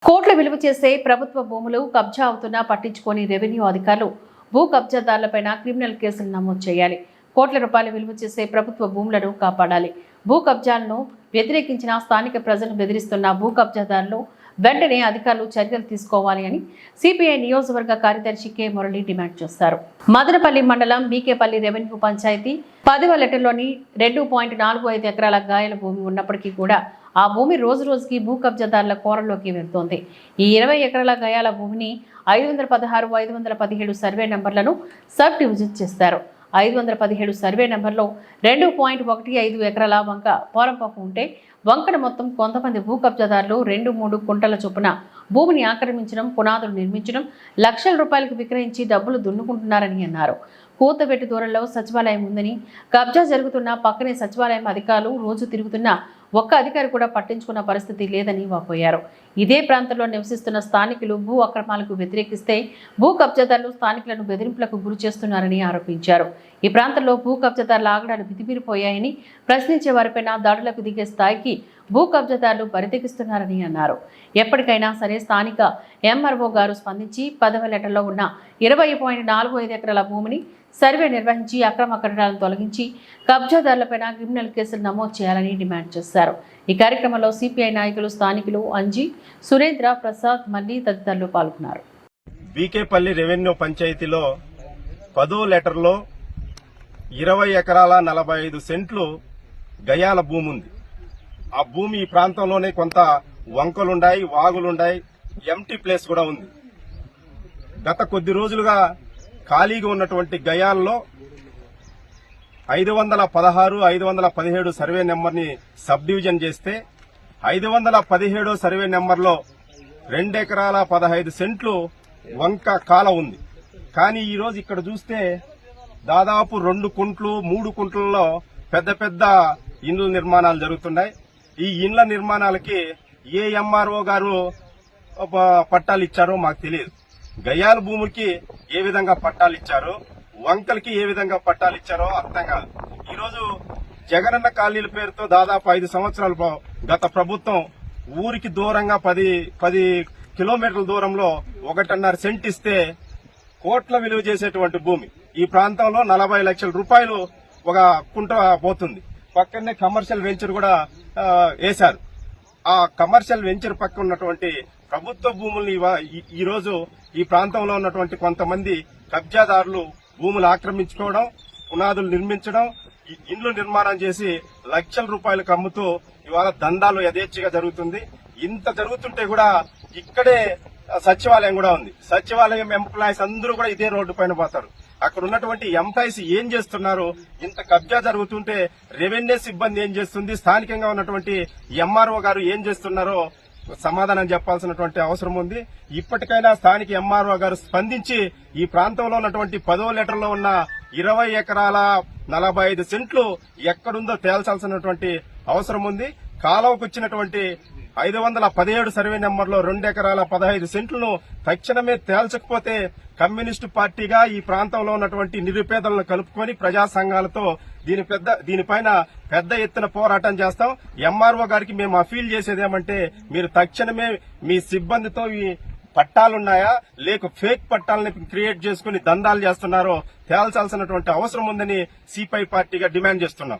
కోట్ల విలువ చేసే ప్రభుత్వ భూములు కబ్జా అవుతున్నా పట్టించుకొని రెవెన్యూ అధికారులు భూ కబ్జాదారులపై క్రిమినల్ కేసులు నమోదు చేయాలి. కోట్ల రూపాయల విలువ చేసే ప్రభుత్వ భూములను కాపాడాలి. భూ కబ్జాలను వ్యతిరేకించిన స్థానిక ప్రజలను బెదిరిస్తున్న భూ కబ్జాదారులు వెంటనే అధికారులు చర్యలు తీసుకోవాలి అని సిపిఐ నియోజకవర్గ కార్యదర్శి కె మురళి డిమాండ్ చేశారు. మదనపల్లి మండలం బీకేపల్లి రెవెన్యూ పంచాయతీ 10వ లెటర్లోని 2.45 ఎకరాల గాయల భూమి ఉన్నప్పటికీ కూడా ఆ భూమి రోజు రోజుకి భూ కబ్జాదారుల కోరల్లోకి వెళ్తోంది. ఈ 20 ఎకరాల గయాల భూమిని 516, 517 సర్వే నంబర్లను సబ్ డివిజన్ చేస్తారు. 517 సర్వే నంబర్లో 2.15 ఎకరాల వంక పోరంపాకు ఉంటే వంకన మొత్తం కొంతమంది భూ కబ్జాదారులు 2-3 కుంటల చొప్పున భూమిని ఆక్రమించడం, పునాదులు నిర్మించడం, లక్షల రూపాయలకు విక్రయించి డబ్బులు దున్నుకుంటున్నారని అన్నారు. కూతబెట్టు దూరంలో సచివాలయం ఉందని, కబ్జా జరుగుతున్న పక్కనే సచివాలయం అధికారులు రోజు తిరుగుతున్నా ఒక్క అధికారి కూడా పట్టించుకున్న పరిస్థితి లేదని వాపోయారు. ఇదే ప్రాంతంలో నివసిస్తున్న స్థానికులు భూ అక్రమాలకు వ్యతిరేకిస్తే భూ కబ్జాదారులు స్థానికులను బెదిరింపులకు గురి చేస్తున్నారని ఆరోపించారు. ఈ ప్రాంతంలో భూ కబ్జాదారుల ఆగడాలు మితిమీరిపోయాయని, ప్రశ్నించే వారిపై దాడులకు దిగే స్థాయికి భూ కబ్జాదారులు పరితెకిస్తున్నారని అన్నారు. ఎప్పటికైనా సరే స్థానిక ఎంఆర్ఓ గారు స్పందించి 10వ లెటర్లో ఉన్న 20.45 ఎకరాల భూమిని సర్వే నిర్వహించి అక్రమ కట్టడాలను తొలగించి కబ్జాదారులపై క్రిమినల్ కేసులు నమోదు చేయాలని డిమాండ్ చేశారు. ఈ కార్యక్రమంలో సిపిఐ నాయకులు, స్థానికులు అంజీ, సురేంద్ర, ప్రసాద్, మల్లి తదితరులు పాల్గొన్నారు. బీకేపల్లి రెవెన్యూ పంచాయతీలో 10వ లెటర్లో 20 ఎకరాల 45 సెంట్లు గయాల భూమి ఉంది. ఆ భూమి ఈ ప్రాంతంలోనే కొంత వంకలుండాయి, వాగులుండాయి, ఎంటీ ప్లేస్ కూడా ఉంది. గత కొద్ది రోజులుగా ఖాళీగా ఉన్నటువంటి గయాల్లో 516, 517 సర్వే నెంబర్ని సబ్ డివిజన్ చేస్తే 517 సర్వే నెంబర్లో 2 ఎకరాల 15 సెంట్లు వంక కాల ఉంది. కానీ ఈరోజు ఇక్కడ చూస్తే దాదాపు 2 కుంట్లు, 3 కుంట్లలో పెద్ద పెద్ద ఇండ్ల నిర్మాణాలు జరుగుతున్నాయి. ఈ ఇండ్ల నిర్మాణాలకి ఏ ఎంఆర్ఓ గారు పట్టాలు ఇచ్చారో మాకు తెలియదు. గయాల భూములకి ఏ విధంగా పట్టాలు ఇచ్చారో, వంకలకి ఏ విధంగా పట్టాలు ఇచ్చారో అర్థం కాదు. ఈరోజు జగనన్న కాలనీల పేరుతో దాదాపు 5 సంవత్సరాలు గత ప్రభుత్వం ఊరికి దూరంగా 10 కిలోమీటర్ల దూరంలో 1.5 సెంట్ ఇస్తే కోట్ల విలువ చేసేటువంటి భూమి ఈ ప్రాంతంలో 40 లక్షల రూపాయలు ఒక కుంట పోతుంది. పక్కనే కమర్షియల్ వెంచర్ కూడా వేశారు. ఆ కమర్షియల్ వెంచర్ పక్క ఉన్నటువంటి ప్రభుత్వ భూముల్ని ఈ రోజు ఈ ప్రాంతంలో ఉన్నటువంటి కొంతమంది కబ్జాదారులు భూములు ఆక్రమించుకోవడం, పునాదులు నిర్మించడం, ఇండ్లు నిర్మాణం చేసి లక్షల రూపాయలకు అమ్ముతూ ఇవాళ దందాలు యథేచ్ఛగా జరుగుతుంది. ఇంత జరుగుతుంటే కూడా ఇక్కడే సచివాలయం కూడా ఉంది. సచివాలయం ఎంప్లాయీస్ అందరూ కూడా ఇదే రోడ్డు పైన పోతారు. అక్కడ ఉన్నటువంటి ఎంప్లాయీస్ ఏం చేస్తున్నారు? ఇంత కబ్జా జరుగుతుంటే రెవెన్యూ సిబ్బంది ఏం చేస్తుంది? స్థానికంగా ఉన్నటువంటి ఎంఆర్ఓ గారు ఏం చేస్తున్నారో సమాధానం చెప్పాల్సినటువంటి అవసరం ఉంది. ఇప్పటికైనా స్థానిక ఎంఆర్ఓ గారు స్పందించి ఈ ప్రాంతంలో ఉన్నటువంటి 10వ లెటర్లో ఉన్న 20 ఎకరాల 45 సెంట్లు ఎక్కడుందో తేల్చాల్సినటువంటి అవసరం ఉంది. కాలువకు వచ్చినటువంటి 517 సర్వే నెంబర్లో 2 ఎకరాల 15 సెంట్లను తక్షణమే తేల్చకపోతే కమ్యూనిస్టు పార్టీగా ఈ ప్రాంతంలో ఉన్నటువంటి నిరుపేదలను కలుపుకొని ప్రజా సంఘాలతో దీనిపైన పెద్ద ఎత్తున పోరాటం చేస్తాం. ఎంఆర్ఓ గారికి మేము అపీల్ చేసేది ఏమంటే, మీరు తక్షణమే మీ సిబ్బందితో ఈ పట్టాలున్నాయా లేక ఫేక్ పట్టాలని క్రియేట్ చేసుకుని దందాలు చేస్తున్నారో తేల్చాల్సినటువంటి అవసరం ఉందని సిపిఐ పార్టీగా డిమాండ్ చేస్తున్నాం.